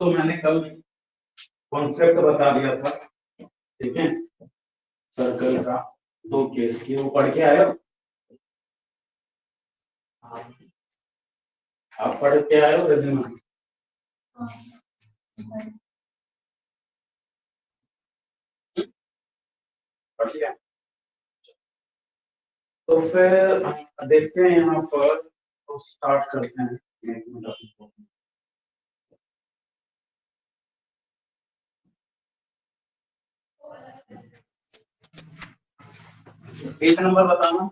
तो मैंने कल कॉन्सेप्ट बता दिया था, ठीक है, सर्कल का दो केस की, वो पढ़ के आए हो? आप पढ़ के आए हो रजनी? पढ़ लिया? तो फिर देखते हैं यहाँ पर, तो स्टार्ट करते हैं। एक मिनट, पेज नंबर बताना।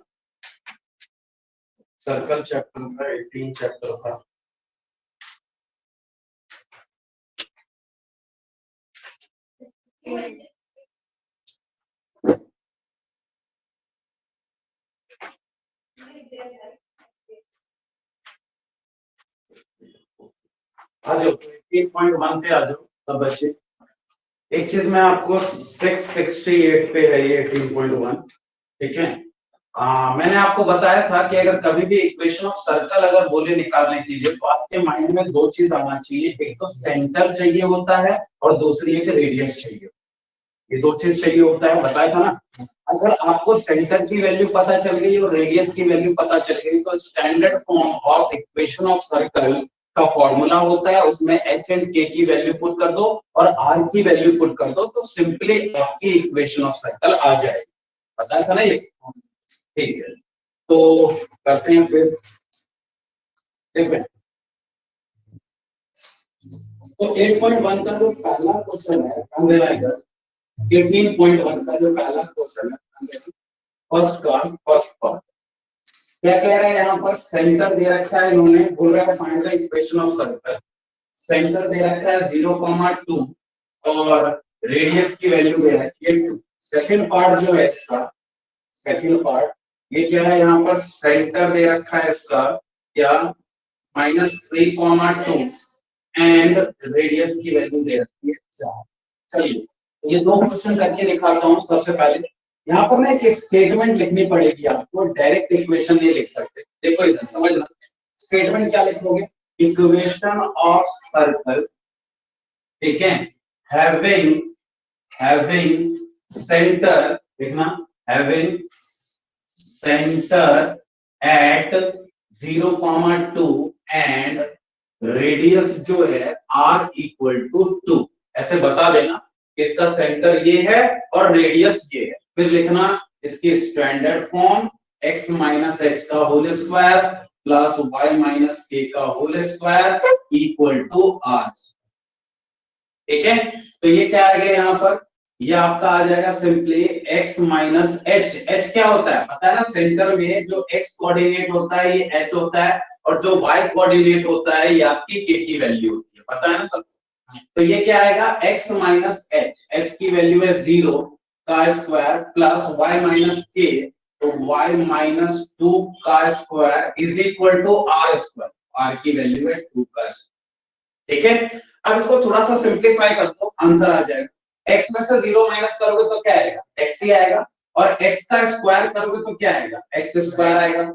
सर्कल चैप्टर का 18 चैप्टर था। आ जाओ 18.1 पे आ जाओ सब बच्चे। एक चीज मैं आपको 668 पे है ये 18.1, ठीक है। मैंने आपको बताया था कि अगर कभी भी इक्वेशन ऑफ सर्कल अगर बोले निकालने के लिए, तो आपके माइंड में दो चीज आना चाहिए, एक तो सेंटर चाहिए होता है और दूसरी एक रेडियस चाहिए। ये दो चीज चाहिए होता है, बताया था ना। अगर आपको सेंटर की वैल्यू पता चल गई और रेडियस की वैल्यू पता चल गई, तो standard form of equation of circle का फॉर्मूला होता है, उसमें एच एंड के की वैल्यू पुट कर दो और आर की वैल्यू पुट कर दो, तो सिंपली आपकी इक्वेशन ऑफ सर्कल आ जाएगी। बताया था ना ये, ठीक है। तो करते हैं फिर, ठीक है। तो 8.1 का जो पहला क्वेश्चन है, ध्यान देना इधर। 18.1 का जो पहला क्वेश्चन है, फर्स्ट पार्ट क्या कह रहे हैं यहाँ पर, सेंटर दे रखा है इन्होंने, बोल रहा है find the equation of circle. Centre दे रखा है 0,2 और रेडियस की वैल्यू दे रखी है 2। सेकंड पार्ट जो है इसका, सेकंड पार्ट ये क्या है, यहाँ पर सेंटर दे रखा है इसका क्या, -3,2 एंड रेडियस की वैल्यू दे रखी है 4। चलिए ये दो क्वेश्चन करके दिखाता हूँ। सबसे पहले यहाँ पर ना एक स्टेटमेंट लिखनी पड़ेगी आपको, डायरेक्ट इक्वेशन नहीं लिख सकते। देखो इधर समझना, स्टेटमेंट क्या लिखोगे, इक्वेशन ऑफ सर्कल, ठीक है, हैविंग हैविंग सेंटर, देखना, having centre at 0,2 and radius जो है r इक्वल टू 2। ऐसे बता देना कि इसका सेंटर ये है और रेडियस ये है। फिर लिखना इसकी standard form x minus h का whole square plus y minus k का whole square equal to r, ठीक है। तो ये क्या आ गया यहाँ पर, ये आपका आ जाएगा simply x minus H. H क्या होता है पता है ना, सेंटर में जो x कोऑर्डिनेट होता है ये h होता है, और जो y कोऑर्डिनेट होता है ये आपकी k की वैल्यू होती है, पता है ना सब। तो ये क्या आएगा, x माइनस एच, h की वैल्यू है 0 का square plus y minus k, तो y माइनस 2 का square is equal to r square, r की वैल्यू है 2 का स्क्वायर, ठीक है। अब इसको थोड़ा सा सिंप्लीफाई कर दो, आंसर आ जाएगा। x में से 0 माइनस करोगे तो क्या आएगा, x ही आएगा, और x का स्क्वायर करोगे तो क्या आएगा, x स्क्वायर आएगा।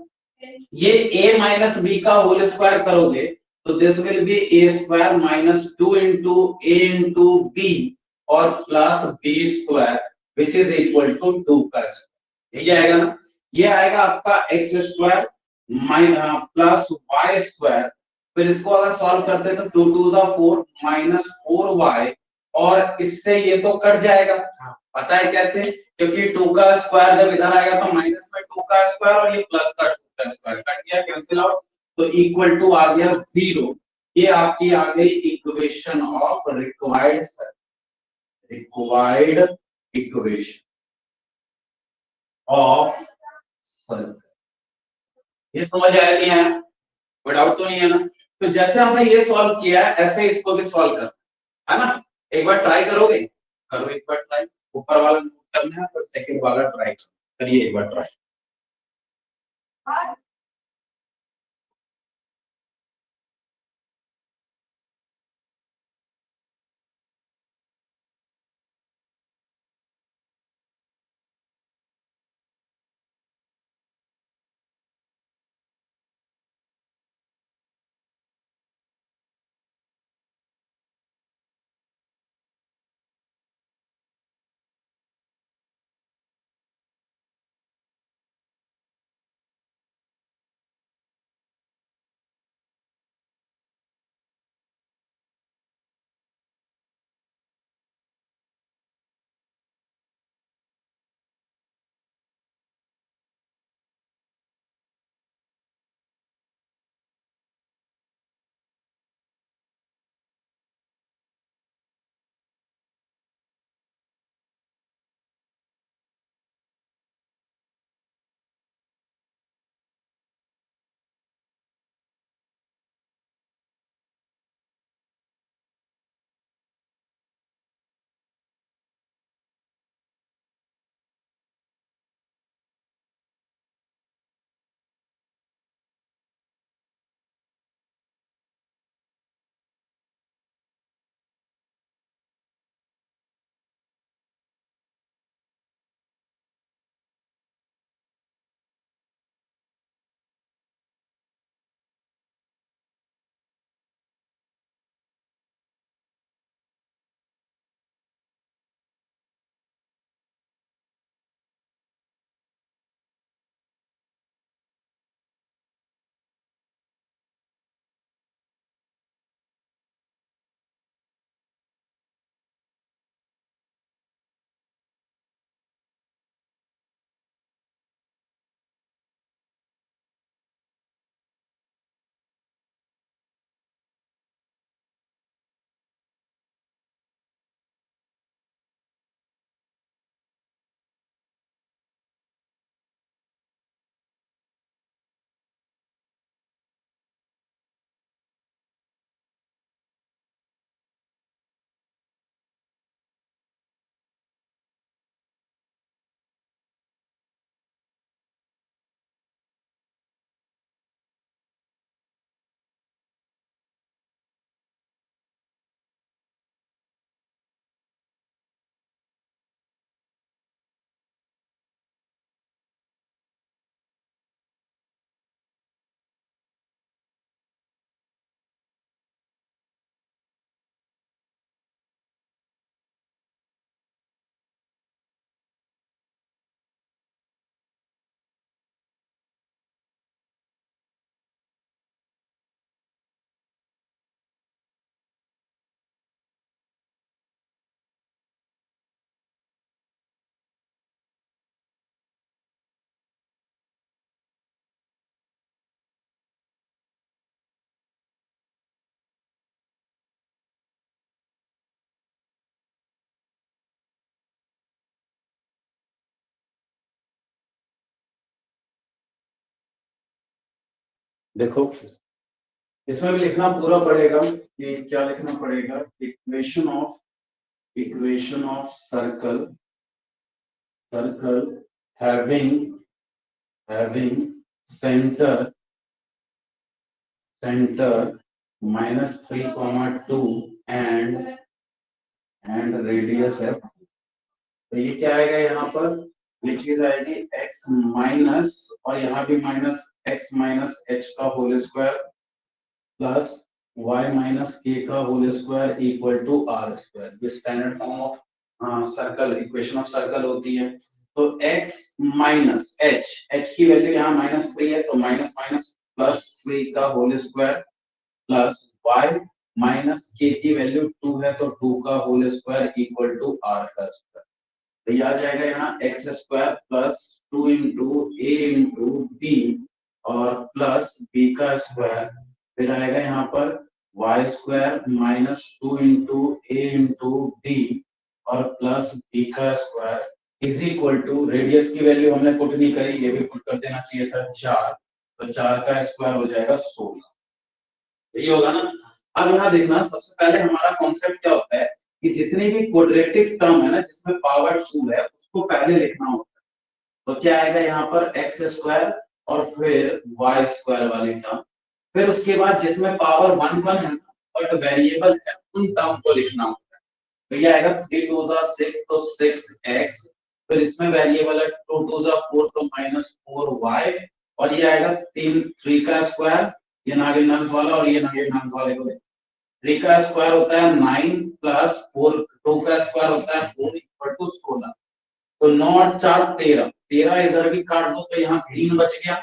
ये a माइनस बी का होल स्क्वायर करोगे तो this will be a square minus 2 into a into b और plus b square which is equal to 2 का स्क्वायर, ये आएगा ना। ये आएगा आपका x square plus y square, फिर इसको अगर सॉल्व करते तो 2 2 जा 4 माइनस 4y, और इससे ये तो कट जाएगा, पता है कैसे, क्योंकि 2 का स्क्वायर जब इधर आएगा तो माइनस में 2 का स्क्वायर और ये प्लस का 2 का स्क्वायर, कट गया, कैंसिल आउट, तो इक्वल टू आ गया 0। ये आपकी आ गई equation of required equation of circle. ये समझ आया नहीं आया, कोई डाउट तो नहीं है ना। तो जैसे हमने ये सॉल्व किया है ऐसे इसको भी सॉल्व करना है ना। एक बार ट्राई करोगे, करो एक बार ट्राई, ऊपर वाला करना है तो सेकंड वाला ट्राई करिए एक बार ट्राई। देखो इसमें भी लिखना पूरा पड़ेगा कि क्या लिखना पड़ेगा, equation of circle circle having centre centre -3, 2 and radius है। तो ये क्या आएगा यहाँ पर, ये चीज आएगी x माइनस, और यहाँ भी माइनस x माइनस एच का whole square plus y minus k का whole square equal to r square. ये standard form of circle, equation of circle होती है। तो x माइनस एच की वैल्यू यहाँ -3 है, तो माइनस माइनस प्लस 3 का whole square plus y minus k की वैल्यू 2 है, तो 2 का whole square equal to r का स्क्वायर। तो ये आ जाएगा यहाँ x square plus 2 into a into b और प्लस बी का स्क्वायर, फिर आएगा यहाँ पर y square -2 into a into b और प्लस बी का square is equal to, radius की वैल्यू हमने पुट नहीं करी, ये भी पुट कर देना चाहिए था 4, तो 4 का स्क्वायर हो जाएगा 16। यही होगा ना। अब यहाँ देखना, सबसे पहले हमारा कॉन्सेप्ट क्या होता है कि जितनी भी क्वाड्रेटिक टर्म है ना जिसमें पावर 2 है उसको पहले लिखना होता है। तो क्या आएगा यहाँ पर एक्स स्क्वायर और फिर वाई स्क्वायर वाली टर्म, फिर उसके बाद जिसमें पावर 1 1 है बट वेरिएबल है उन टर्म को लिखना होता है। तो ये आएगा 3 2 6, तो 6x, फिर इसमें वेरिएबल है 2 2 4, तो -4y, और ये आएगा 3 का स्क्वायर, ये नागिन नंस वाला और ये नागिन नंस वाले को 3 का स्क्वायर होता है 9 प्लस 4, 2 का स्क्वायर होता है 4 इक्वल टू 16। तो 9 और 4 13, 13 इधर भी काट दो तो यहाँ 3 बच गया,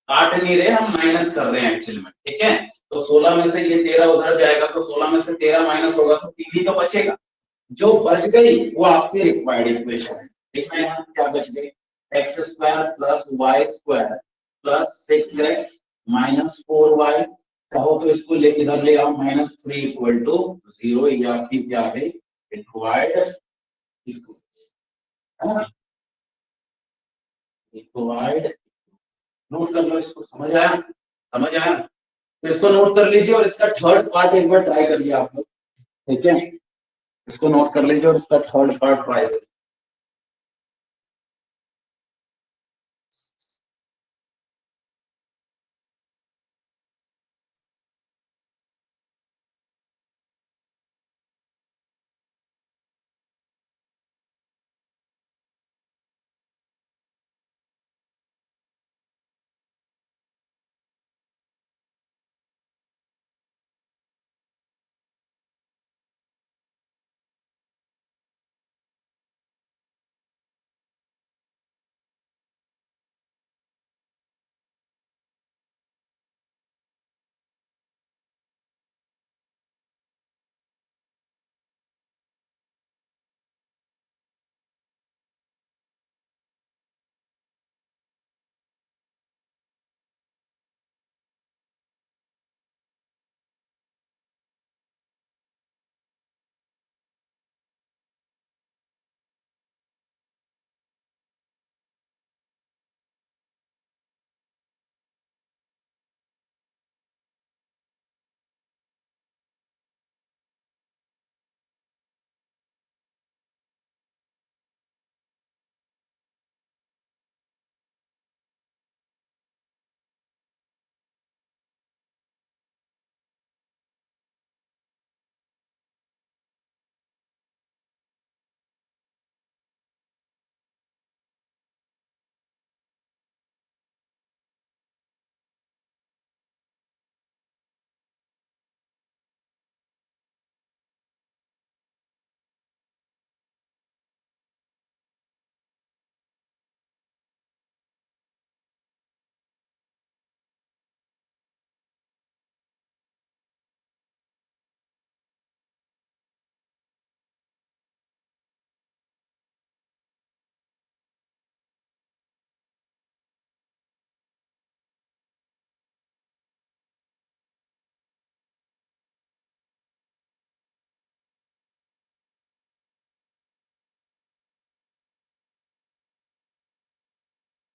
काट नहीं रहे हम, माइनस कर रहे हैं एक्चुअल में, ठीक है। तो 16 में से ये 13 उधर जाएगा, तो 16 में से 13 माइनस होगा तो 3 ही तो बचेगा। जो बच गई वो आपकी रिक्वायर्ड इक्वेशन है। देखना यहाँ क्या बच गई, x square plus y square plus 6x -4y, चाहो तो इसको ले इधर ले आओ -3 इक्वल टू 0, ये आपकी क्या है रिक्वायर्ड इक्वेशन, है ना। रिक्वायर्ड, नोट कर लो इसको, समझ आया, समझ आया। तो इसको नोट कर लीजिए और इसका थर्ड पार्ट एक बार ट्राई करिए आप लोग, ठीक है। इसको नोट कर लीजिए और इसका थर्ड पार्ट ट्राई करिए।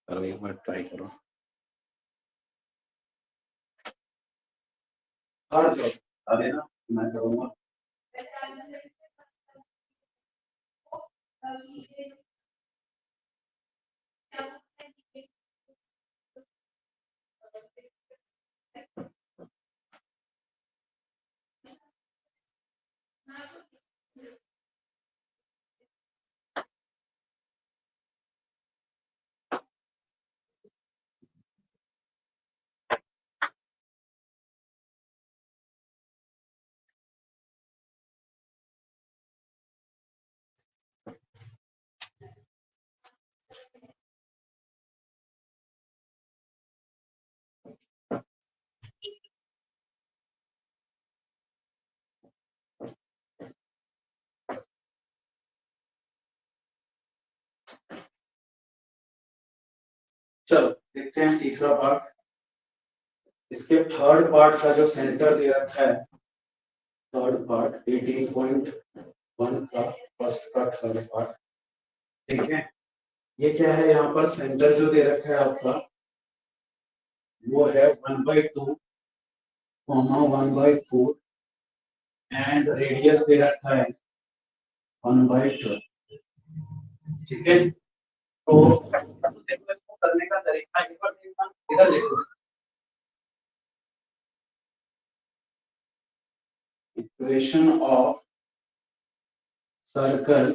करो एक बार ट्राई करो। हर जो बता देना, मैं करूंगा। चलो देखते हैं तीसरा पार्ट। इसके थर्ड पार्ट का जो सेंटर दे रखा है, थर्ड पार्ट 18.1 का फर्स्ट का थर्ड पार्ट, ठीक है। ये क्या है, यहाँ पर सेंटर जो दे रखा है आपका, वो है 1/2 कॉमा 1/4 एंड रेडियस दे रखा है 1/12, ठीक है। तो देखो इसको करने का तरीका एक बार देखना, इधर देखो। Equation of circle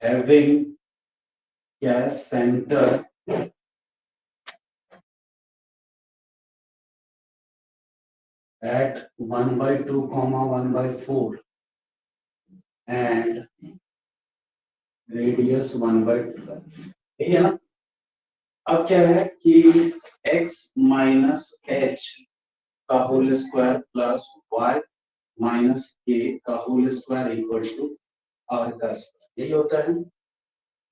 having cash centre at 1/2 comma 1/4 and radius 1/12, ठीक है ना। अब क्या है कि x माइनस एच का whole square plus y minus k का whole square equal to r का स्क्वायर, यही होता है।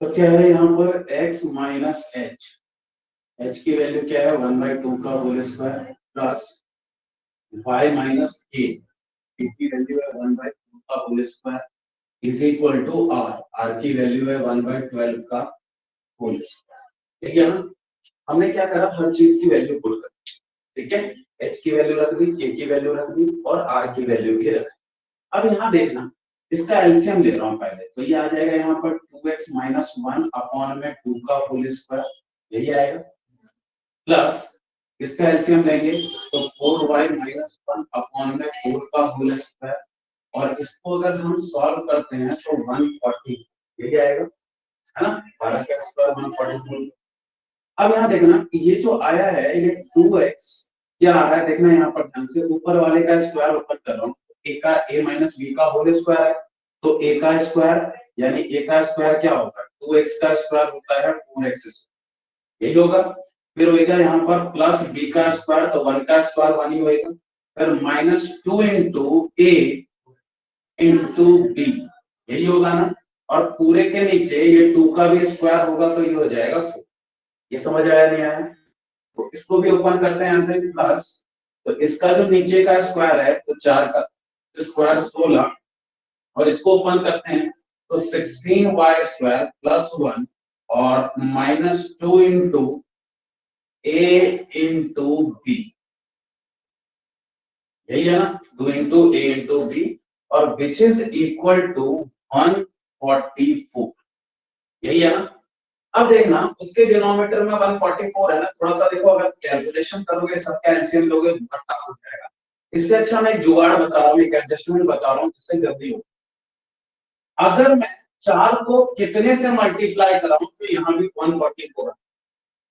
तो क्या है यहाँ पर x माइनस एच की वैल्यू क्या है 1/2 का whole square plus y minus k की वैल्यू है 1/2 का whole square is equal to r की वैल्यू है 1/12 का होल स्क्वायर, ठीक है ना। हमने क्या करा, हर चीज की वैल्यू पुट कर, ठीक है। एच की वैल्यू रख दी, के की वैल्यू रख दी और आर की वैल्यू भी रख दी। अब यहाँ देखना, इसका एलसीएम ले रहा हूँ पहले, तो ये आ जाएगा यहाँ पर 2x माइनस 1 अपॉन में 2 का होल स्क्वायर, यही आएगा, प्लस इसका एलसीएम लेंगे तो 4y माइनस 1 अपॉन में 4 का होल स्क्वायर, और इसको अगर हम सॉल्व करते हैं तो 140 यही आएगा, है ना। 12 का स्क्वायर 144। अब यहाँ देखना ये जो आया है ये 2x क्या आ रहा है, देखना यहाँ पर ध्यान से, ऊपर वाले का स्क्वायर ऊपर कर रहा हूँ, a का a माइनस b का होल स्क्वायर है, तो a का स्क्वायर यानी a का स्क्वायर क्या होगा 2x का स्क्वायर होता है 4x, यही होगा। फिर होगा यहाँ पर प्लस b का स्क्वायर, तो 1 का स्क्वायर 1 ही होगा, फिर minus 2 into a into b, यही होगा ना। और पूरे के नीचे ये 2 का भी स्क्वायर होगा तो ये हो जाएगा 4। ये समझ आया नहीं आया, तो इसको भी ओपन करते हैं ऐसे प्लस, तो इसका जो नीचे का स्क्वायर है तो 4 का स्क्वायर 16, और इसको ओपन करते हैं तो 16y स्क्वायर प्लस 1 और minus 2 into a into b, यही है ना, 2 इंटू ए इंटू बी, और विच इज इक्वल टू 144, यही है ना। अब देखना उसके डिनोमिनेटर में 144 है ना, थोड़ा सा देखो, अगर कैलकुलेशन करोगे सबका एलसीएम लोगे बहुत टफ हो जाएगा। इससे अच्छा मैं एक जुगाड़ बता रहा हूँ, एक एडजस्टमेंट बता रहा हूँ जिससे जल्दी हो। अगर मैं 4 को कितने से मल्टीप्लाई कराऊं तो यहाँ भी 144 है।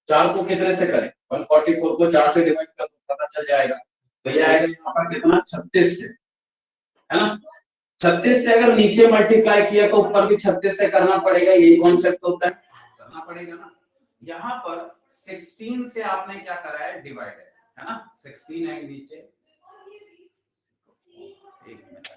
4 को कितने से करें, 144 को 4 से डिवाइड कर दो पता चल जाएगा, तो ये आएगा यहाँ पर कितना 36 से, है ना। 36 से अगर नीचे मल्टीप्लाई किया तो ऊपर भी 36 से करना पड़ेगा, यही कॉन्सेप्ट होता है, करना पड़ेगा ना। यहाँ पर 16 से आपने क्या करा है डिवाइड, है ना, 16 है नीचे, एक मिनट,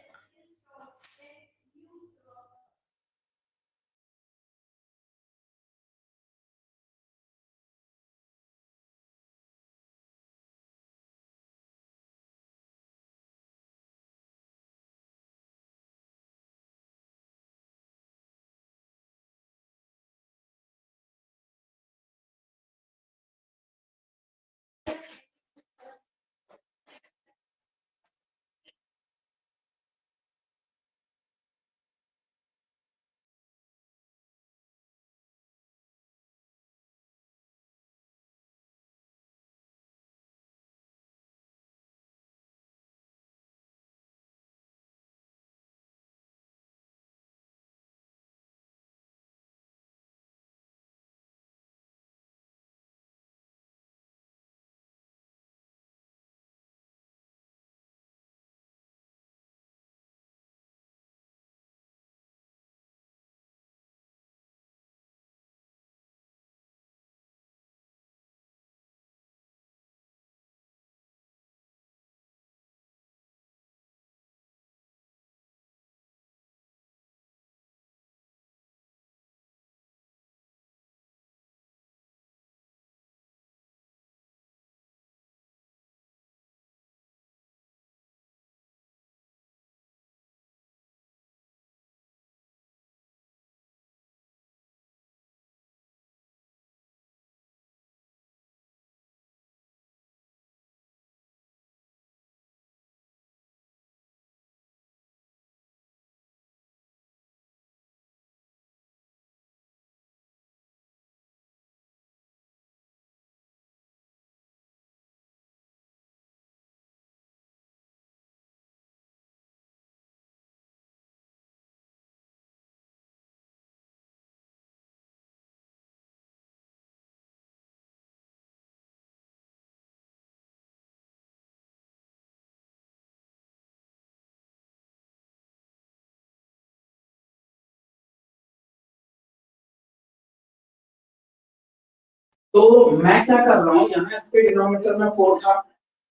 तो मैं क्या कर रहा हूँ, यहाँ इसके डिनोमिनेटर में 4 था,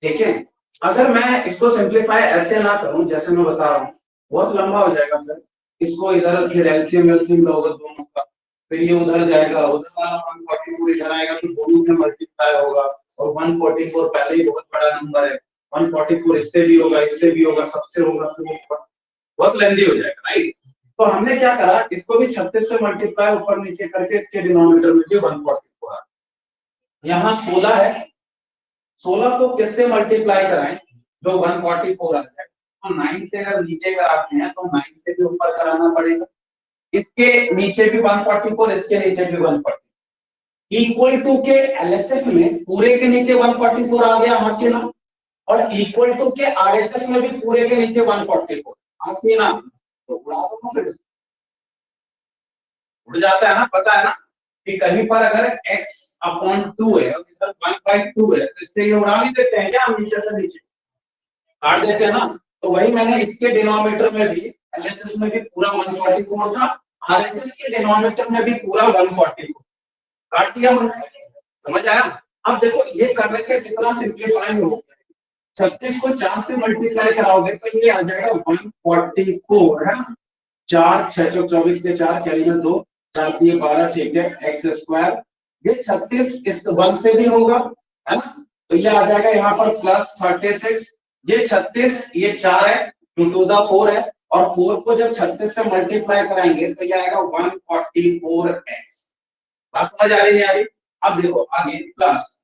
ठीक है। अगर मैं इसको सिंप्लीफाई ऐसे ना करूं जैसे मैं बता रहा हूँ, बहुत लंबा हो जाएगा, फिर इसको इधर फिर एलसीएम एलसीएम लोगे दोनों का, फिर ये उधर जाएगा, उधर वाला 144 इधर आएगा तो दोनों से मल्टीप्लाई होगा, और 144 पहले ही बहुत बड़ा नंबर है, 144 इससे भी होगा, इससे भी होगा, सबसे होगा, फिर बहुत लेंदी हो जाएगा, राइट। तो हमने क्या करा, इसको भी 36 से मल्टीप्लाई ऊपर नीचे करके इसके डिनोमिनेटर में भी 144 आ, यहाँ 16 है, 16 को किससे मल्टीप्लाई कराएं जो 144 आ जाए, तो 9 से अगर नीचे कराते हैं तो 9 से भी ऊपर कराना पड़ेगा, इसके नीचे भी 144, इसके नीचे भी 144, इक्वल टू के एलएचएस में पूरे के नीचे 144 आ गया, हाँ के ना, और इक्वल टू के आरएचएस में भी पूरे के नीचे 144, हाँ के ना, तो उड़ा दो फिर, उड़ जाता है ना, पता है ना कि कहीं पर अगर x अपॉन 2 है और इधर 1/2 है, तो इससे ये उड़ा नहीं देते हैं क्या, हम नीचे से नीचे काट देते हैं ना। तो वही मैंने इसके डिनोमिनेटर में भी, एलएचएस में भी पूरा 144 था, आरएचएस के डिनोमिनेटर में भी पूरा 144 काट दिया हमने, समझ आया। अब देखो ये करने से कितना सिंपलीफाई हो, 36 को 4 से मल्टीप्लाई कराओगे तो ये आ जाएगा 144 है ना, 4 6 चौक 24 के 4 कैरी में 2 4 दिए 12, ठीक है, एक्स स्क्वायर, ये 36 इस 1 से भी होगा, है ना, तो ये आ जाएगा यहाँ पर प्लस 36, ये 36 ये 4 है, 2 टू द 4 है, और 4 को जब 36 से मल्टीप्लाई कराएंगे तो ये आएगा 144x, बात समझ आ रही है, आ रही। अब देखो आगे प्लस,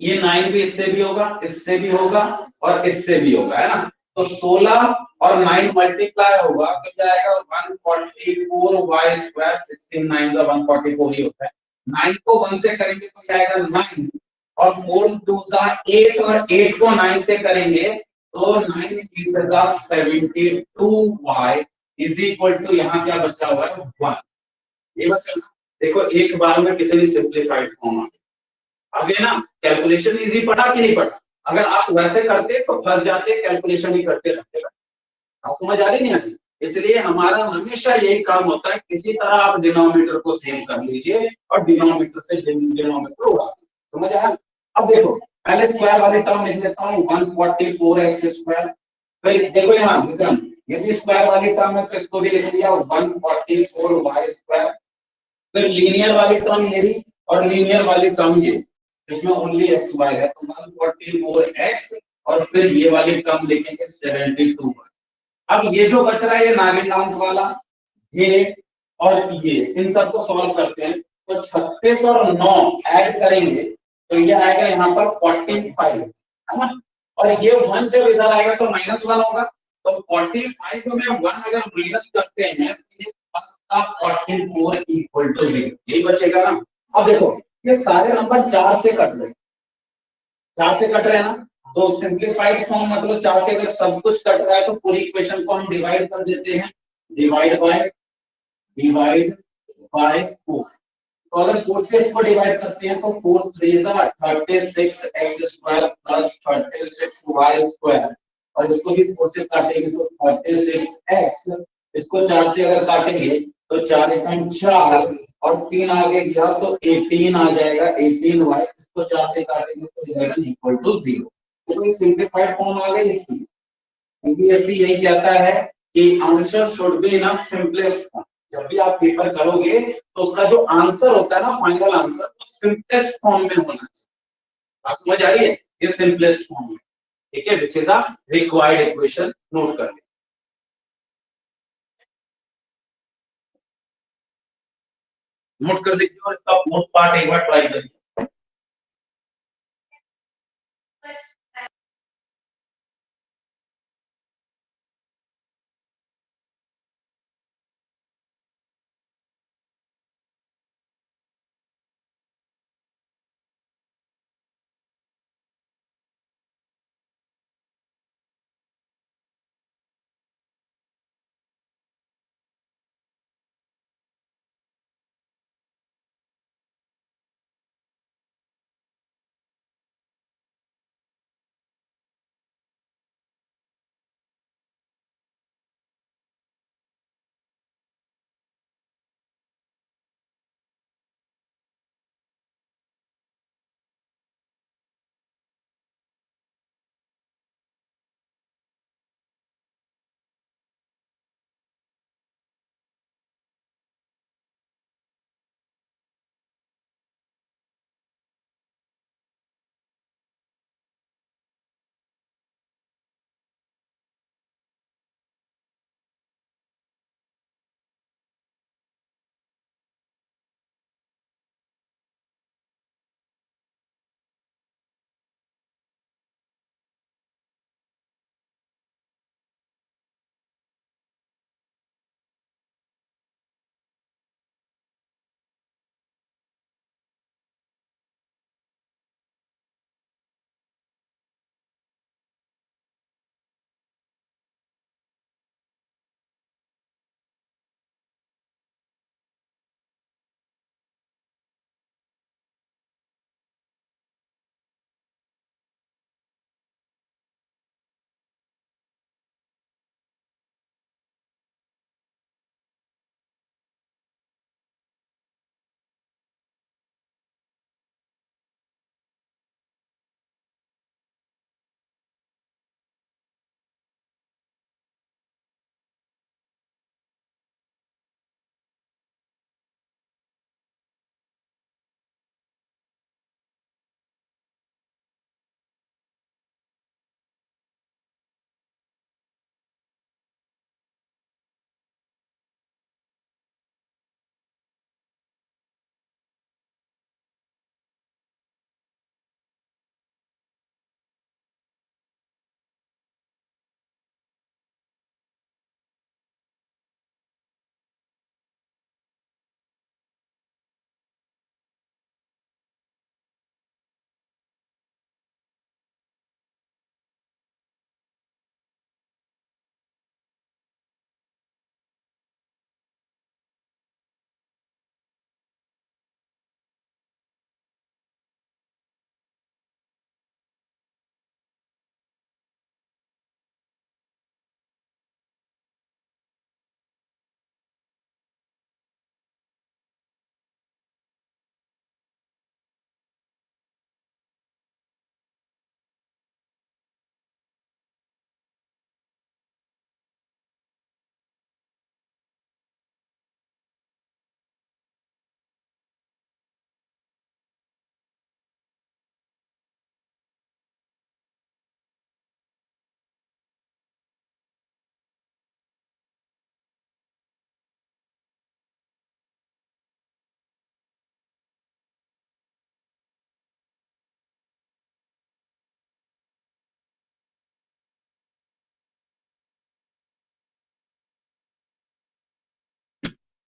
ये 9 भी इससे भी होगा, इससे भी होगा, और इससे भी होगा, है ना, तो 16 और 9 मल्टीप्लाई होगा तो जाएगा 144 y स्क्वायर, 16 9 का 144 ही होता है, 9 को 1 से करेंगे तो जाएगा 9, और 4 2 जा 8, और 8 को 9 से करेंगे तो 9 8 जा 72y इज इक्वल टू, यहाँ क्या बचा हुआ है 1, ये बचा ना। देखो एक बार में कितनी सिंप्लीफाइड फॉर्म आ गई, आगे ना कैलकुलेशन इजी पड़ा कि नहीं पड़ा, अगर आप वैसे करते तो फंस जाते, कैलकुलेशन ही करते रहते, आप समझ आ रही नहीं आती। इसलिए हमारा हमेशा यही काम होता है, किसी तरह आप डिनोमिनेटर को सेम कर लीजिए और डिनोमिनेटर से डिनोमिनेटर उड़ा दीजिए, समझ आया। अब देखो पहले स्क्वायर वाली टर्म लिख लेता हूँ, 144x स्क्वायर, फिर देखो यहाँ विक्रम, ये जो स्क्वायर वाली टर्म है तो इसको भी लिख दिया 144y स्क्वायर, फिर लीनियर वाली टर्म ये रही, और लीनियर वाली टर्म ये, इसमें ओनली एक्स वाई है तो 144x, और फिर ये वाली टर्म लिखेंगे 72। अब ये जो बच रहा है ये नागिन डांस वाला, ये और ये, इन सबको सॉल्व करते हैं तो 36 और 9 ऐड करेंगे तो ये आएगा यहाँ पर 45, है ना, और ये 1 जब इधर आएगा तो -1 होगा, तो 45 में 1 अगर माइनस करते हैं तो ये प्लस का 44 इक्वल टू 0, यही बचेगा ना। अब देखो ये सारे नंबर 4 से कट रहे हैं, 4 से कट रहे हैं ना, तो सिंप्लीफाइड फॉर्म मतलब 4 से अगर सब कुछ कट रहा है तो पूरी इक्वेशन को हम डिवाइड कर देते हैं, डिवाइड बाय 4, तो अगर 4 से इसको डिवाइड करते हैं तो 4 3 जा 36 x square plus 36 y square, और इसको भी 4 से काटेंगे तो 36 x, इसको 4 से अगर काटेंगे तो 4 एकम 4, और 3 आगे गया तो 18 आ जाएगा, 18y, इसको 4 से काटेंगे तो 11 इक्वल टू 0, तो ये सिंप्लीफाइड फॉर्म आ गई इसकी। सीबीएसई यही कहता है कि answer should be in a simplest form, जब भी आप पेपर करोगे तो उसका जो आंसर होता है ना फाइनल आंसर, वो सिंपलेस्ट फॉर्म में होना चाहिए, बात समझ आ रही है, ये सिंपलेस्ट फॉर्म है, ठीक है, which is a required equation, note कर ले, नोट कर लीजिए और इसका फोर्थ पार्ट एक बार ट्राई करिए।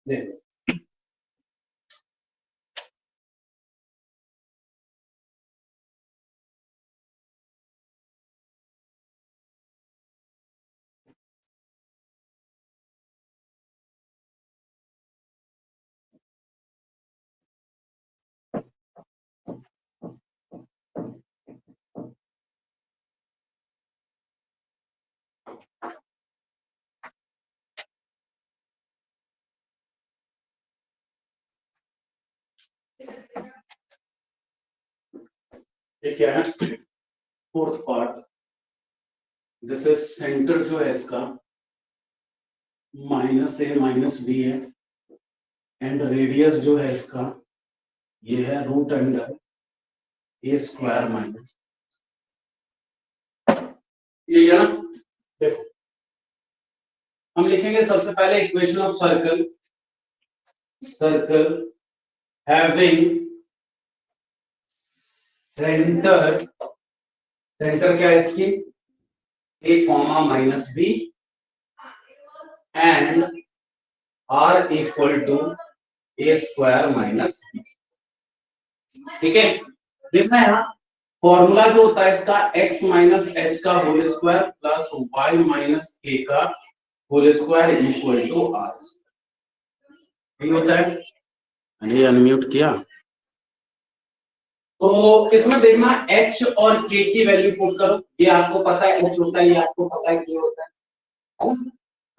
देखो ये क्या है, फोर्थ पार्ट, जैसे सेंटर जो है इसका -a-b है एंड रेडियस जो है इसका ये है √a² माइनस, ये है ना। देखो हम लिखेंगे सबसे पहले equation of circle, circle having centre, centre क्या है इसकी a,-b and r equal to a² minus b। ठीक है, देखना है यहाँ फॉर्मूला जो होता है इसका x माइनस h का whole square plus y minus k का whole square equal to r, ठीक होता है। मैंने अनम्यूट किया तो इसमें देखना h और k की वैल्यू पुट करो, ये आपको पता है h होता है, ये आपको पता है k होता है ना?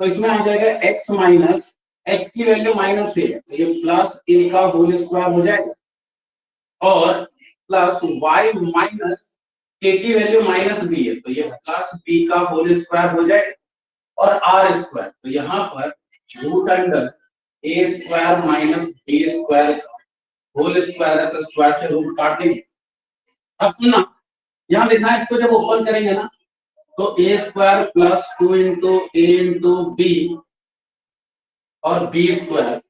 तो इसमें आ जाएगा x माइनस h की वैल्यू -a है तो ये प्लस a का होल स्क्वायर हो जाएगा और प्लस y माइनस k की वैल्यू -b है तो ये प्लस b का होल स्क्वायर हो जाएगा और r स्क्वायर, तो यहाँ पर √a² minus b² whole square है तो स्क्वायर से रूट काट देंगे। अब सुनना, यहाँ देखना है इसको जब ओपन करेंगे ना तो a² plus 2 into a into b और b² है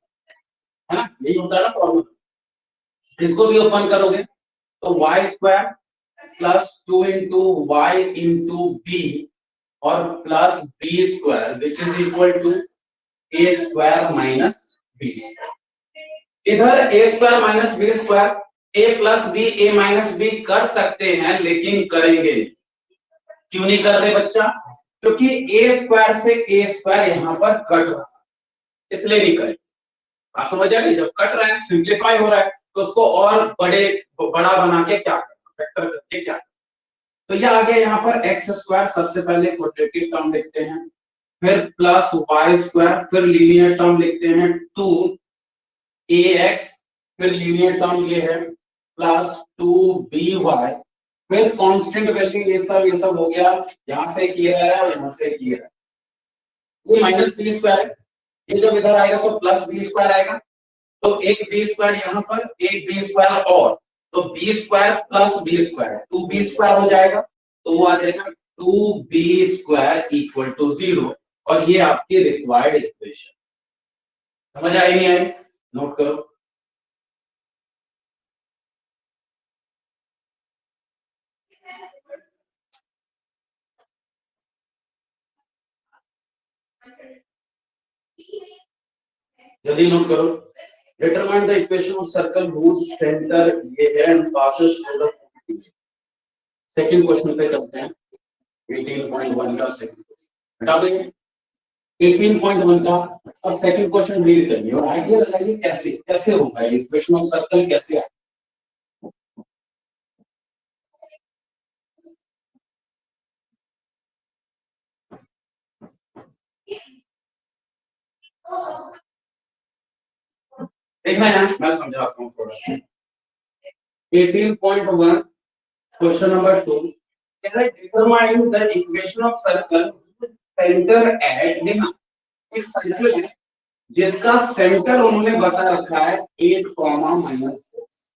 ना, यही होता है ना फॉर्मूला। इसको भी ओपन करोगे तो y² plus 2 into y into b और plus b² which is equal to a² minus b। इधर a² minus b², a plus b a minus b कर सकते हैं लेकिन करेंगे क्यों नहीं कर रहे बच्चा, क्योंकि a² से a² यहाँ पर कट रहा है इसलिए नहीं करें। आप समझ आ रहे, जब कट रहा है सिंप्लीफाई हो रहा है तो उसको और बड़ा बना के क्या करना, फैक्टर करके क्या करना। तो यह आ गया यहाँ पर x², सबसे पहले क्वाड्रेटिक टर्म लिखते हैं, फिर प्लस y², फिर लीनियर टर्म लिखते हैं 2ax, फिर लीनियर टर्म ये है प्लस 2by, फिर कांस्टेंट वैल्यू ये सब हो गया, यहां से किया है और यहां से किया है, ये -b² है, ये जब इधर आएगा तो प्लस b² आएगा तो एक b² यहाँ पर एक b² और तो b² प्लस b² 2b² हो जाएगा तो वो आ जाएगा 2b² इक्वल टू 0 और ये आपकी रिक्वायर्ड इक्वेशन। समझ आई नहीं आई, नोट करो। जल्दी नोट करो, determine the equation of circle whose centre ये है and passes through the, second question पे चलते हैं 18.1 का सेकंड क्वेश्चन हटा देंगे 18.1 का और सेकंड क्वेश्चन रीड करिए और आइडिया लगाइए कैसे कैसे होगा ये इक्वेशन ऑफ सर्कल कैसे आएगा। देखना है, मैं समझाता हूँ थोड़ा। 18.1 question number 2, determine the equation of circle centre at, देखना एक सर्कल है जिसका सेंटर उन्होंने बता रखा है 8, -6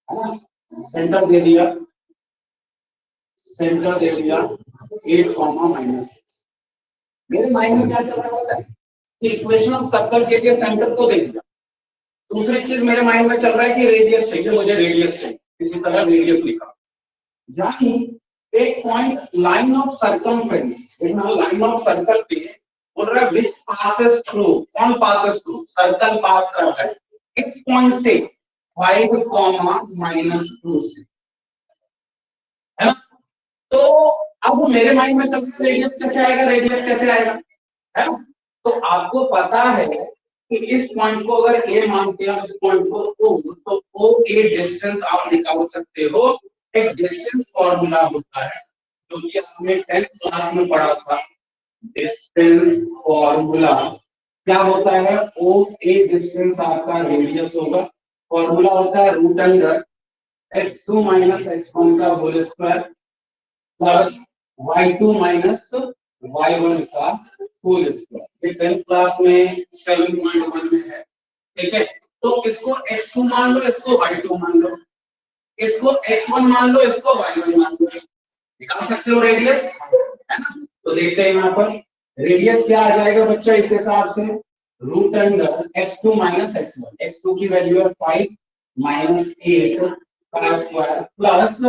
है ना, सेंटर दे दिया 8, -6। मेरे माइंड में क्या चल रहा होता है कि इक्वेशन ऑफ सर्कल के लिए सेंटर तो दे दिया, दूसरी चीज मेरे माइंड में चल रहा है कि रेडियस चाहिए, मुझे रेडियस चाहिए, इसी तरह रेडियस लिखा, यानी एक पॉइंट लाइन ऑफ सर्कमफ्रेंस, देखना लाइन ऑफ सर्कल पे बोल रहा है विच पासेस थ्रू, कौन पासेस थ्रू, सर्कल पास कर रहा है इस पॉइंट से 5 कॉमा -2 से, है ना। तो अब मेरे माइंड में चल रहा है रेडियस कैसे आएगा, रेडियस कैसे आएगा, है ना। तो आपको पता है कि इस पॉइंट को अगर ए मानते हैं, इस पॉइंट को ओ, तो ओ ए डिस्टेंस आप निकाल सकते हो। एक डिस्टेंस फॉर्मूला होता है जो कि आपने 10th क्लास में पढ़ा था। डिस्टेंस फॉर्मूला क्या होता है, ओ ए डिस्टेंस आपका रेडियस होगा। फॉर्मूला होता है root under x2 minus x1 का whole square plus y2 minus y1 का होल स्क्वायर। ये 10th क्लास में 7.1 में है, ठीक है। तो इसको x2 मान लो, इसको y2 मान लो, इसको x1 मान लो, इसको y1 मान लो, निकाल सकते हो रेडियस, है ना। तो देखते हैं यहाँ पर रेडियस क्या आ जाएगा बच्चा, इस हिसाब से root under x2 minus x1, x2 की वैल्यू है 5 माइनस 8 का स्क्वायर प्लस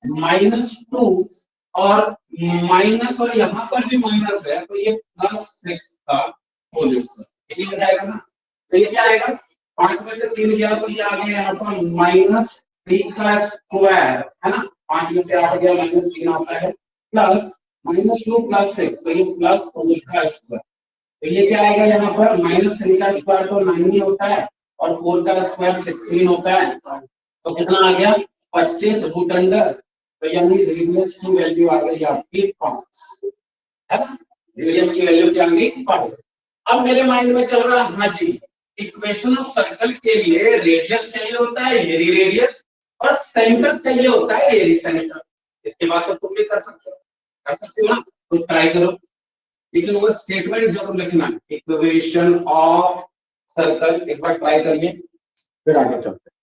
-2 और माइनस, और यहाँ पर भी माइनस है तो ये +6 का होल स्क्वायर, ये हो जाएगा ना। तो ये क्या आएगा, 5 में से 3 गया तो ये आ गया यहाँ पर -3 का स्क्वायर, है ना। 5 में से 8 गया, -3 आता है प्लस -2 प्लस 6, तो ये +4 का स्क्वायर। तो ये क्या आएगा यहाँ पर, -3 का स्क्वायर तो 9 ही होता है और 4 का स्क्वायर 16 होता है, तो कितना आ गया 25 रूट अंडर। तो यानी रेडियस की वैल्यू आ गई आपकी 5, है ना। रेडियस की वैल्यू क्या आ गई 5। अब मेरे माइंड में चल रहा है, हाँ जी, इक्वेशन ऑफ सर्कल के लिए रेडियस चाहिए होता है एरी रेडियस और सेंटर चाहिए होता है एरी सेंटर। इसके बाद तो तुम भी कर सकते हो ना, कुछ ट्राई करो, लेकिन वो स्टेटमेंट जरूर लिखना है, इक्वेशन ऑफ सर्कल एक बार ट्राई करिए, फिर आगे चलते हैं।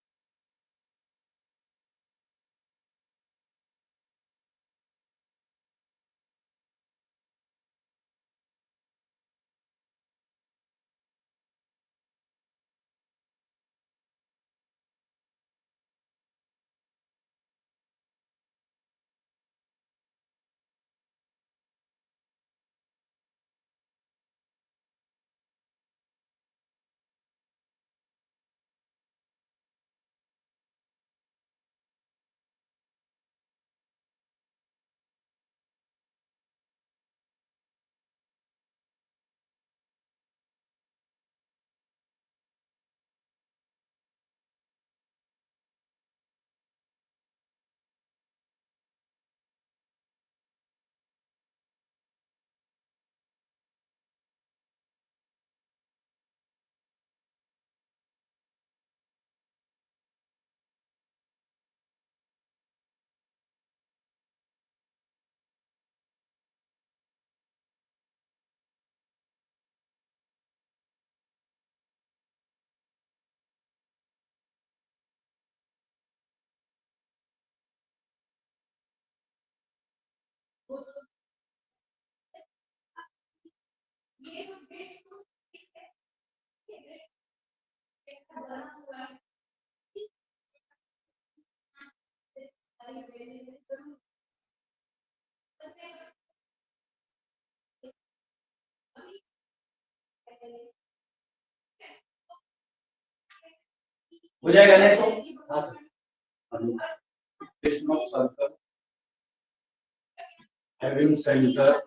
हो जाएगा नहीं तो हाँ sir, equation of circle having center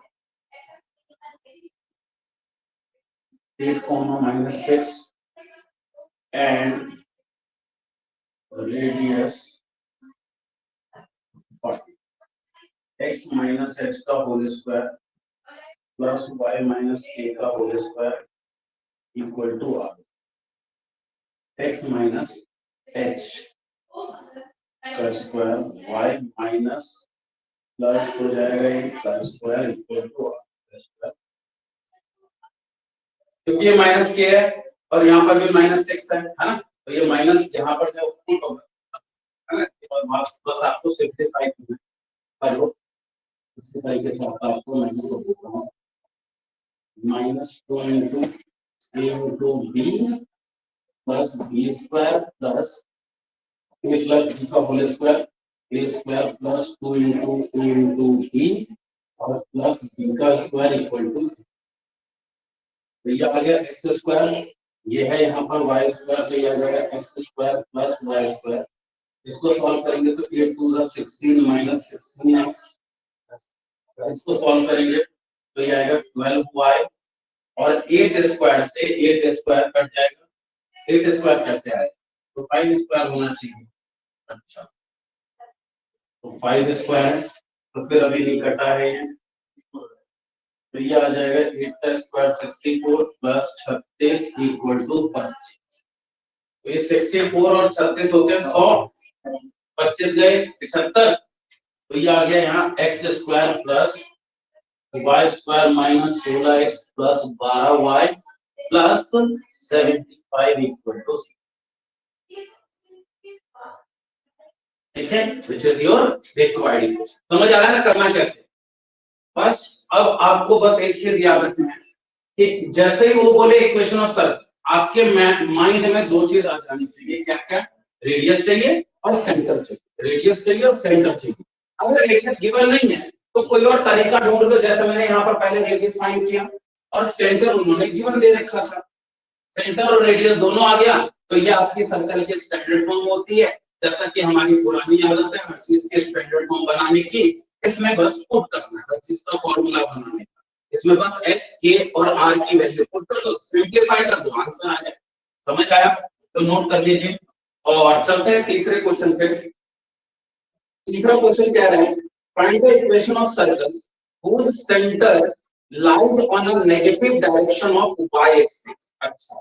8 -6 and radius 40, x minus h का whole square plus y minus k का whole square equal to r, x minus h का स्क्वायर y माइनस प्लस हो जाएगा ये का square equal to r square, क्योंकि ये minus k है और यहाँ पर भी -6 है ना। तो ये माइनस यहाँ पर जो पुट होगा, है ना, बस आपको सिंपलीफाई करना है। इसी तरीके से आपको मैं को देता हूँ -2 into a into b plus b square plus a plus b का whole square, a square plus 2 into a into b और प्लस बी का स्क्वायर इक्वल टू तो ये आ गया एक्स स्क्वायर, ये है यहाँ पर वाई स्क्वायर, तो ये आ जाएगा x square plus y square. इसको सॉल्व करेंगे तो 8 2 16 माइनस 16x, इसको सॉल्व करेंगे तो ये आएगा 12y, और 8 स्क्वायर से 8 स्क्वायर कट जाएगा, 8 स्क्वायर कैसे आएगा, तो 5 स्क्वायर होना चाहिए। अच्छा, तो 5 स्क्वायर, तो फिर अभी नहीं कटा है ये, तो ये आ जाएगा 8 स्क्वायर 64 प्लस 36 इक्वल टू 25। तो ये 64 और 36 होते हैं 100, 25 गए 75, तो ये आ गया यहाँ x square plus y square minus 16x plus 12y plus 75 equal to, ठीक है, which is your required equation. समझ आ रहा है ना करना कैसे। बस अब आपको बस एक चीज याद रखना है कि जैसे ही वो बोले इक्वेशन ऑफ सर्कल, आपके माइंड में दो चीज आ जानी चाहिए, क्या क्या, रेडियस चाहिए और सेंटर चाहिए, रेडियस चाहिए और सेंटर चाहिए। अगर रेडियस गिवन नहीं है तो कोई और तरीका ढूंढ लो, जैसे मैंने यहाँ पर पहले रेडियस फाइंड किया और सेंटर उन्होंने गिवन दे रखा था, सेंटर और रेडियस दोनों आ गया, तो ये आपकी सर्कल की स्टैंडर्ड फॉर्म होती है। जैसा कि हमारी पुरानी आदत है हर चीज के स्टैंडर्ड फॉर्म बनाने की, इसमें बस पुट करना है, हर चीज का फॉर्मूला बनाने का, इसमें बस h k और r की वैल्यू पुट कर दो, सिंपलीफाई कर दो, आंसर आ जाए। समझ आया तो नोट कर लीजिए। और चलते हैं तीसरे क्वेश्चन पे। तीसरा क्वेश्चन क्या है, find the equation of circle whose center lies on a negative direction of y axis। अच्छा,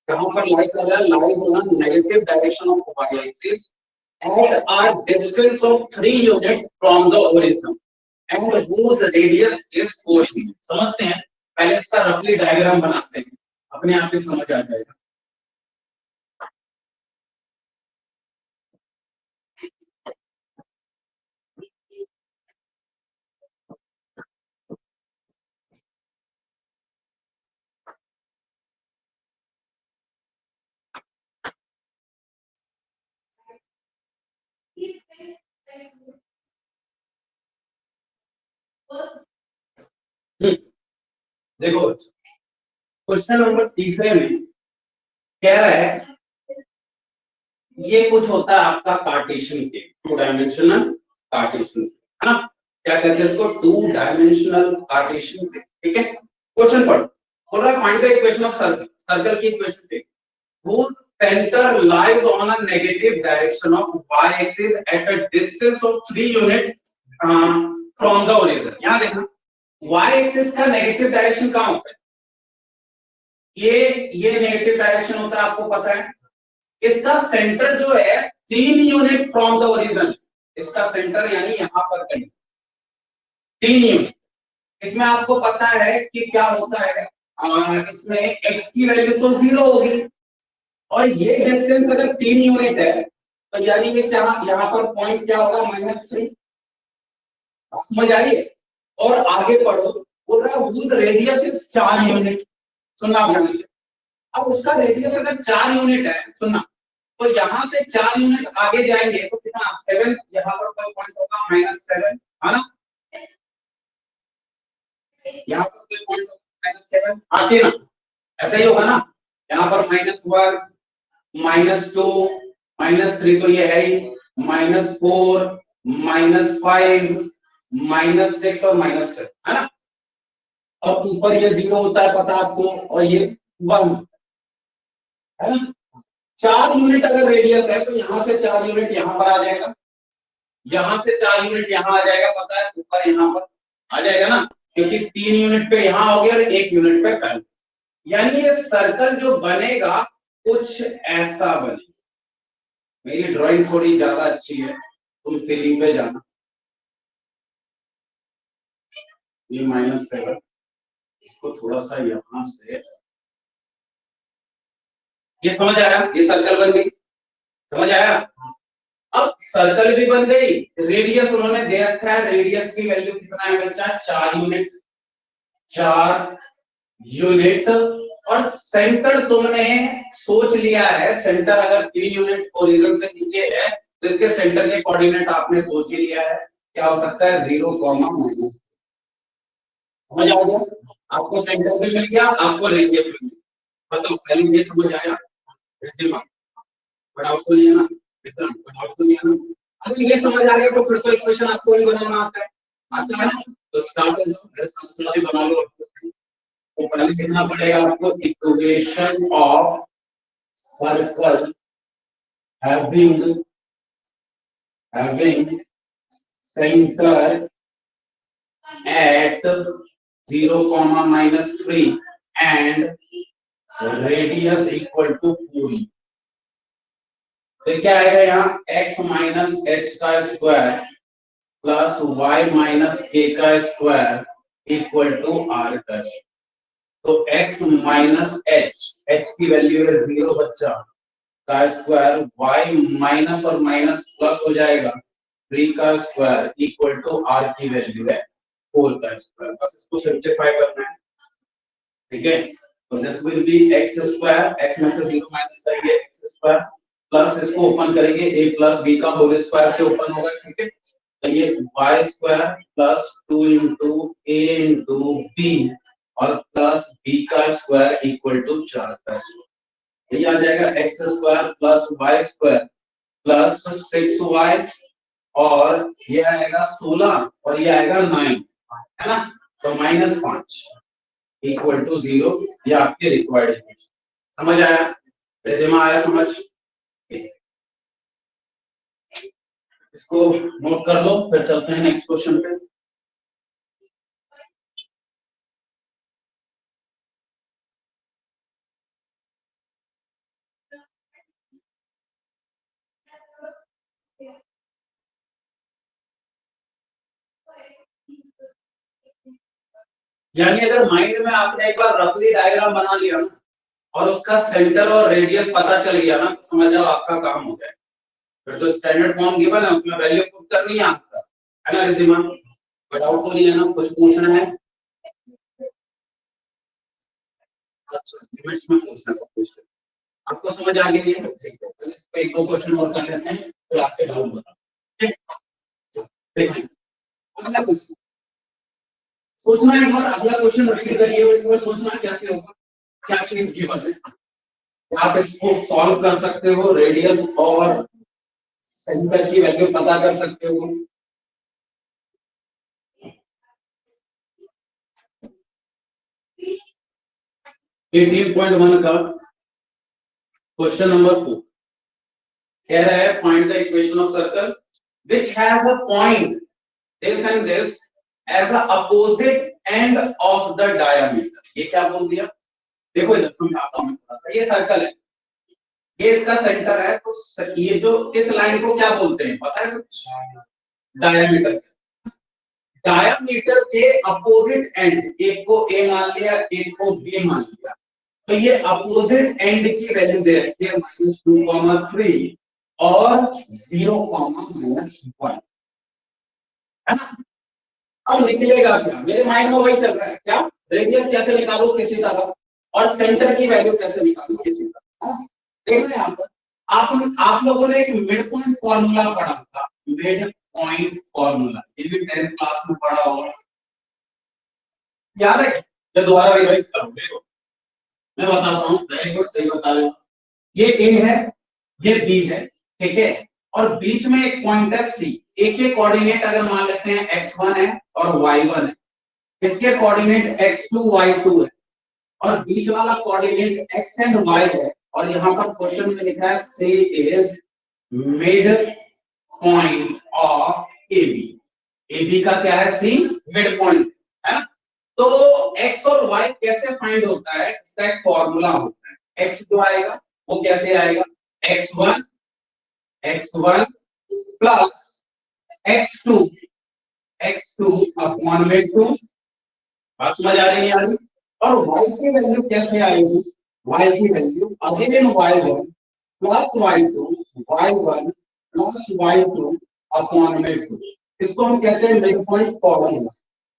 कहां पर लाई कर रहा है, lies on a negative direction of y axis at a distance of 3 units from the origin and whose radius is 4 units। समझते हैं, पहले इसका रफली डायग्राम बनाते हैं, अपने आप ही समझ आ जाएगा। देखो क्वेश्चन नंबर तीसरे में कह रहा है, ये कुछ होता है आपका कार्टेशियन के, 2 डायमेंशनल कार्टेशियन, है ना, क्या कहते हैं इसको, 2 डायमेंशनल कार्टेशियन, ठीक है। क्वेश्चन पढ़ो, बोल रहा है find the equation of circle, circle की इक्वेशन पे whose center lies on a negative direction of y axis at a distance of 3 units from the origin। यहां देखना y axis का नेगेटिव डायरेक्शन कहां होता है, ये नेगेटिव डायरेक्शन होता है, आपको पता है। इसका सेंटर जो है 3 यूनिट फ्रॉम द ओरिजिन, इसका सेंटर यानी यहां पर कहीं 3 यूनिट। इसमें आपको पता है कि क्या होता है, इसमें x की वैल्यू तो 0 होगी, और ये डिस्टेंस अगर 3 यूनिट है तो यानी कि क्या यहाँ पर पॉइंट क्या होगा, -3। समझ आ रही है। और आगे पढ़ो, बोल रहा है रेडियस इज 4 यूनिट, सुनना ध्यान से। अब उसका रेडियस अगर 4 यूनिट है, सुनना, तो यहाँ से 4 यूनिट आगे जाएंगे तो कितना, 7, यहाँ पर कोई पॉइंट होगा -7, है ना, यहाँ पर कोई पॉइंट होगा -7, आते ना, ऐसा ही होगा ना, यहाँ पर -1 -2 -3 तो ये है ही, -4 -5 -6 और -7, है ना। और ऊपर ये 0 होता है पता आपको, और ये 1 है ना। 4 यूनिट अगर रेडियस है तो यहाँ से 4 यूनिट यहाँ पर आ जाएगा, यहाँ से 4 यूनिट यहाँ आ जाएगा, पता है, ऊपर यहाँ पर आ जाएगा ना, क्योंकि 3 यूनिट पे यहाँ हो गया और 1 यूनिट पे पहले, यानी ये सर्कल जो बनेगा कुछ ऐसा बनेगा। मेरी ड्राइंग थोड़ी ज्यादा अच्छी है, तुम फीलिंग पे जाना। ये -7, इसको थोड़ा सा यहाँ से, ये समझ आया, ये सर्कल बन गई, समझ आया। अब सर्कल भी बन गई, रेडियस उन्होंने दे रखा है, रेडियस की वैल्यू कितना है बच्चा, 4 यूनिट, 4 यूनिट। और सेंटर तुमने सोच लिया है, सेंटर अगर 3 यूनिट ओरिजिन से नीचे है तो इसके सेंटर के कोऑर्डिनेट आपने सोच ही लिया है, क्या हो सकता है, 0, -। समझ आ गया। आपको सेंटर भी मिल गया, आपको रेडियस भी मिल गया। बताओ पहले ये समझ आया? बड़ा आउट तो नहीं है ना? बड़ा आउट तो नहीं है ना? अगर ये समझ आ गया तो फिर तो इक्वेशन आपको भी बनाना आता है। आता है ना? तो स्टार्ट हो जाओ, मेरे साथ साथ ही बना लो। तो पहले लिखना पड़ेगा आपको equation of circle having center at 0, -3 and radius equal to 4। तो क्या आएगा यहाँ x माइनस h का square plus y minus k का स्क्वायर इक्वल टू r का। तो x माइनस h की वैल्यू है 0 बच्चा का स्क्वायर, y माइनस और माइनस प्लस हो जाएगा 3 का स्क्वायर इक्वल टू r की वैल्यू है 4 का स्क्वायर। बस इसको सिंपलीफाई करना है, ठीक है। तो this will B x square, x में से 0 माइनस करेंगे x स्क्वायर प्लस इसको ओपन करेंगे a प्लस b का होल स्क्वायर से ओपन होगा, ठीक है। तो ये y square plus 2 into a into b और प्लस b का स्क्वायर इक्वल टू 4 का स्क्वायर। ये आ जाएगा x square plus y square plus 6y और ये आएगा 16 और ये आएगा 9, है ना। तो -5 इक्वल टू 0, ये आपके रिक्वायर्ड इक्वेशन। समझ आया? दिमाग आया समझ? इसको नोट कर लो, फिर चलते हैं नेक्स्ट क्वेश्चन पे। यानी अगर माइंड में आपने एक बार रफली डायग्राम बना लिया ना और उसका सेंटर और रेडियस पता चल गया ना, तो समझ जाओ आपका काम हो गया। फिर तो स्टैंडर्ड फॉर्म गिवन है, उसमें वैल्यू पुट करनी है आपका, है ना रिद्धिमा? बट डाउट तो नहीं है ना? कुछ पूछना है? अच्छा लिमिट्स में पूछना है, पूछ लो। आपको समझ आ गई है? एक दो क्वेश्चन और कर लेते हैं तो आपके डाउट बताओ, ठीक है। देखिए अगला क्वेश्चन सोचना है, एक बार अगला क्वेश्चन रीड करिए और एक बार सोचना कैसे होगा, क्या चीज की वजह से आप इसको सॉल्व कर सकते हो, रेडियस और सेंटर की वैल्यू पता कर सकते हो। ये 3.1 का क्वेश्चन नंबर 4 कह रहा है find the equation of circle which has a point this and this as a opposite end of the diameter. ये क्या बोल दिया? देखो इधर समझाता हूं थोड़ा सा। ये सर्कल है, ये इसका सेंटर है, तो ये जो इस लाइन को क्या बोलते हैं पता है कुछ? डायमीटर। डायमीटर के अपोजिट एंड, एक को ए मान लिया एक को बी मान लिया, तो ये अपोजिट एंड की वैल्यू दे रखी है -2, 3 और 0, -1, है ना। अब निकलेगा क्या? मेरे माइंड में वही चल रहा है, क्या रेडियस कैसे निकालूं किसी तरह और सेंटर की वैल्यू कैसे निकालूं किसी तरह। देखना यहाँ पर आप लोगों ने एक मिड पॉइंट फॉर्मूला पढ़ा था, मिड पॉइंट फॉर्मूला, ये भी 10th क्लास में पढ़ा होगा, याद है? ये दोबारा रिवाइज करो, देखो मैं बताता हूँ। वेरी गुड, सही बता रहे हो। ये ए है, ये बी है, ठीक है, और बीच में एक पॉइंट है सी। ए के कोऑर्डिनेट अगर मान लेते हैं x1 है और y1 है, इसके कोऑर्डिनेट x2 y2 है, और बीच वाला कोऑर्डिनेट x एंड y है, और यहाँ पर क्वेश्चन में लिखा है C is mid point of AB। AB का क्या है? सी मिड पॉइंट, है ना। तो x और y कैसे फाइंड होता है? इसका एक फॉर्मूला होता है। x जो आएगा वो कैसे आएगा? x1 प्लस x2 अपॉन में 2। बात समझ आ रही है यार? और y की वैल्यू कैसे आएगी? y की value again y1 plus y1 plus y2 upon में 2। इसको हम कहते हैं mid point formula.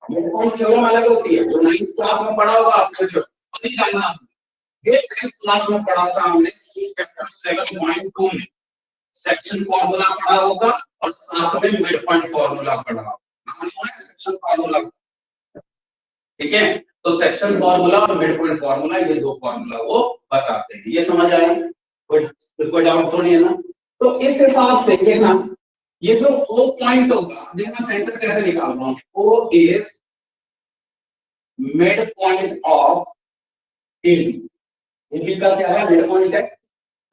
Mid point theorem अलग होती है, जो 9th क्लास में पढ़ा होगा आपने, जो नहीं जानना, ये 10th क्लास में पढ़ा था हमने चैप्टर 7.2 में। सेक्शन फॉर्मूला पढ़ा होगा और साथ में मिड पॉइंट फॉर्मूला पढ़ा होगा। सेक्शन फॉर्मूला, ठीक है। तो सेक्शन फॉर्मूला और मिड पॉइंट फॉर्मूला, ये दो फॉर्मूला वो बताते हैं। ये समझ आया? कोई डाउट तो नहीं है ना? तो इस हिसाब से ये ना, ये जो ओ पॉइंट होगा, देखना सेंटर कैसे निकाल रहा हूं, O is mid point of AB. AB का क्या है? मिड पॉइंट है।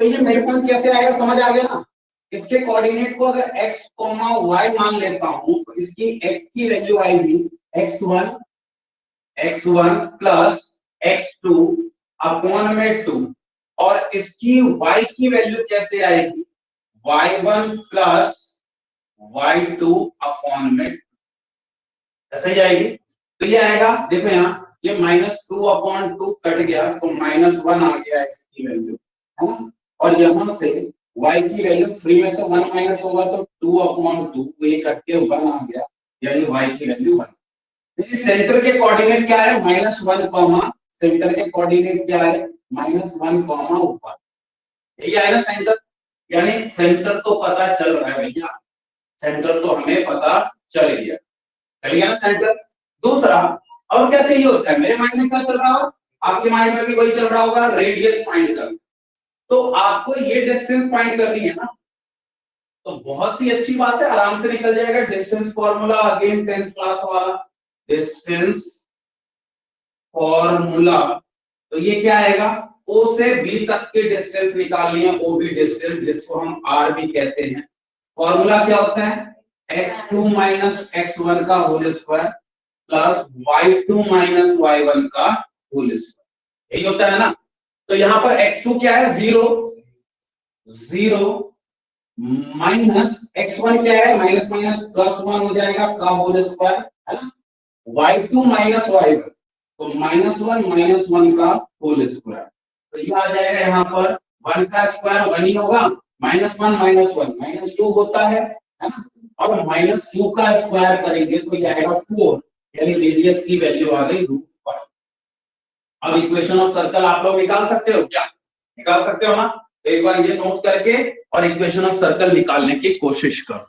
तो ये मिड पॉइंट कैसे आएगा, समझ आ गया ना? इसके कोऑर्डिनेट को अगर x, y मान लेता हूं, तो इसकी x की वैल्यू आएगी x1 प्लस x2 अपॉन में 2, और इसकी y की वैल्यू कैसे आएगी? y1 प्लस y2 अपॉन में, ऐसे ही आएगी। तो ये आएगा, देखो यहाँ ये -2/2 कट गया, तो -1 आ गया x की वैल्यू, है ना? और यहाँ से y की वैल्यू 3 में से 1 माइनस होगा तो 2/2, तो ये कट के 1 आ गया, यानी y की वैल्यू 1। इस सेंटर के कोऑर्डिनेट क्या है? -1 कॉमा, सेंटर के कोऑर्डिनेट क्या है? -1 कॉमा ऊपर, यही आएगा सेंटर। यानी सेंटर तो पता चल रहा है भैया, सेंटर तो हमें पता चल गया, चल गया ना सेंटर। दूसरा, और क्या चाहिए होता है? मेरे माइंड में क्या चल रहा होगा, आपके माइंड में भी वही चल रहा होगा, रेडियस फाइंड कर। तो आपको ये डिस्टेंस फाइंड करनी है ना, तो बहुत ही अच्छी बात है, आराम से निकल जाएगा। Distance formula again 10th class वाला, डिस्टेंस फॉर्मूला। तो ये क्या आएगा? ओ से बी तक के डिस्टेंस निकालनी है, ओ बी डिस्टेंस, जिसको हम आर भी कहते हैं। फॉर्मूला क्या होता है? x2 माइनस x1 का whole square plus y2 minus y1 का होल स्क्वायर, यही होता है ना? तो यहाँ पर x2 क्या है? 0 0 माइनस x1 क्या है? माइनस माइनस प्लस 1 हो जाएगा का होल स्क्वायर, है ना? y2 माइनस y1, तो -1 का होल स्क्वायर, तो ये आ जाएगा यहाँ पर 1 का स्क्वायर 1 ही होगा, -1 -2 होता है ना? और -2 का स्क्वायर करेंगे तो ये आएगा 4, यानी रेडियस की वैल्यू आ गई √5। अब इक्वेशन ऑफ सर्कल आप लोग निकाल सकते हो क्या? निकाल सकते हो ना? तो एक बार ये नोट करके और इक्वेशन ऑफ सर्कल निकालने की कोशिश करो।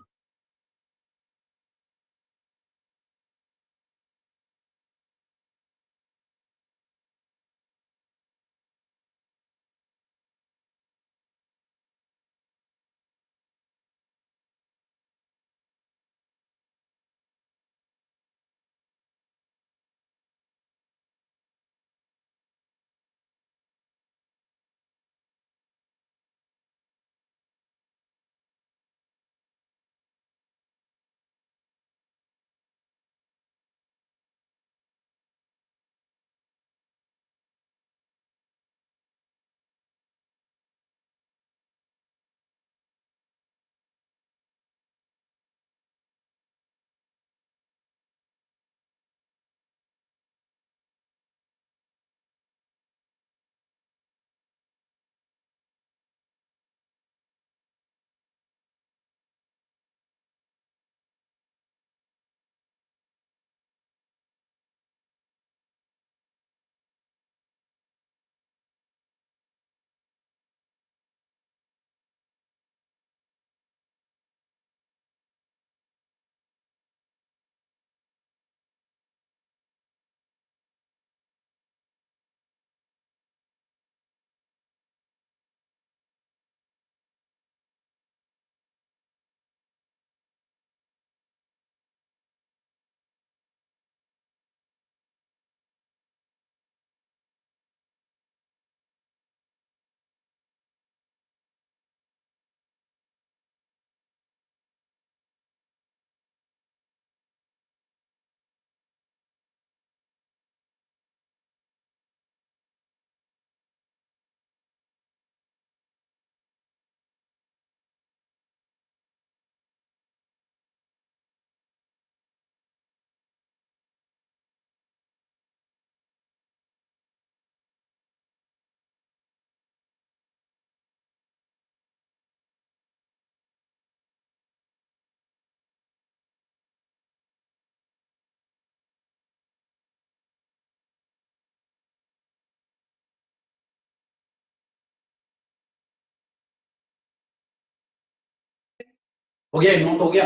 हो गया? नोट हो गया?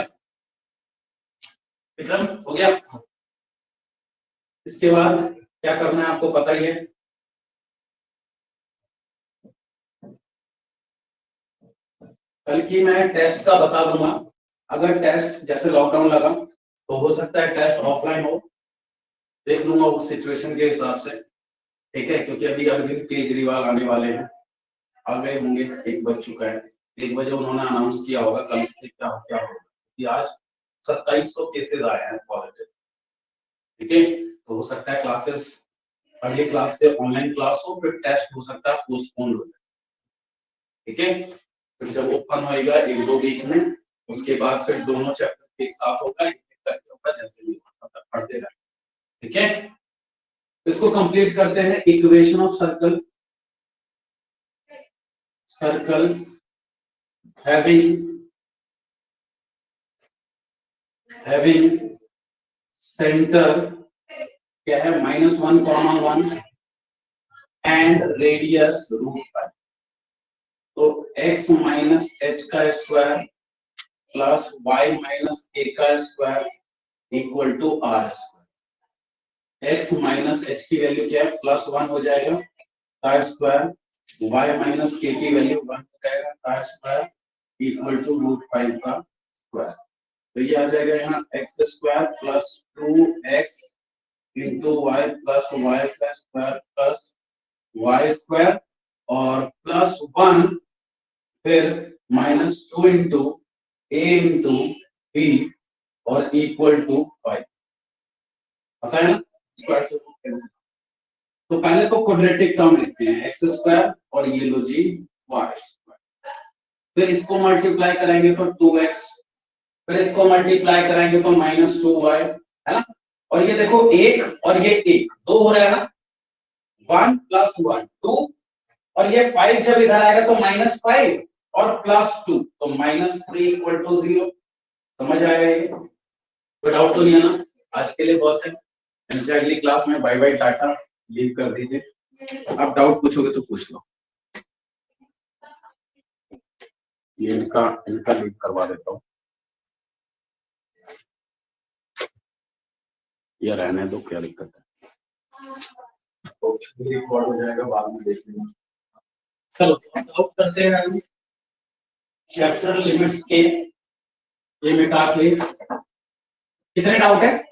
विक्रम हो गया? इसके बाद क्या करना है आपको पता ही है। कल की मैं टेस्ट का बता दूंगा। अगर टेस्ट जैसे लॉकडाउन लगा तो हो सकता है टेस्ट ऑफलाइन हो, देख लूंगा उस सिचुएशन के हिसाब से, ठीक है। क्योंकि अभी अभी केजरीवाल आने वाले हैं, आ गए होंगे, 1 बज चुका है, 1 बजे उन्होंने अनाउंस किया होगा कल से क्या होगा कि आज 2700 केसेस आए हैं पॉजिटिव, ठीक है। तो हो सकता है क्लासेस अगली क्लास से ऑनलाइन क्लास हो, फिर टेस्ट हो सकता है पोस्टपोन हो जाए, ठीक है। फिर जब ओपन होएगा 1-2 वीक में, उसके बाद फिर दोनों चैप्टर एक साथ होगा, एक एक करके होगा, जैसे भी मतलब पढ़ते रहे, ठीक है। इसको कंप्लीट करते हैं। Equation of circle, circle having centre क्या है, -1, 1 एंड रेडियस √5। तो x माइनस एच का square plus y minus a का square equal to r square. x minus h की वैल्यू क्या है, +1 हो जाएगा का स्क्वायर, y माइनस के की वैल्यू 1 हो जाएगा का स्क्वायर इक्वल टू √5 का स्क्वायर। तो ये आ जाएगा यहाँ x square plus 2x into y plus y का स्क्वायर प्लस वाई स्क्वायर और +1 फिर -2 इंटू ए इंटू बी और इक्वल टू 5, पता है ना स्क्वायर से कैंसिल। तो पहले तो क्वाड्रेटिक टर्म लिखते हैं x स्क्वायर और ये लो जी y स्क्वायर, फिर इसको मल्टीप्लाई करेंगे तो 2x, फिर इसको मल्टीप्लाई करेंगे तो -2y, है ना। और ये देखो एक और ये एक, 2 हो रहा है ना, 1 + 1 2, और ये 5 जब इधर आएगा तो -5 और +2 तो -3 इक्वल टू 0। समझ आएगा ये, कोई डाउट तो नहीं है ना। आज के लिए बहुत है, अगली क्लास में बाय बाय टाटा लीव कर दीजिए। आप डाउट पूछोगे तो पूछ लो। ये इनका लीव करवा देता हूँ, ये रहने दो, क्या दिक्कत है, तो रिकॉर्ड हो जाएगा, बाद में देख लेंगे। चलो डाउट करते हैं चैप्टर लिमिट्स के, ये मिटा के। कितने डाउट है?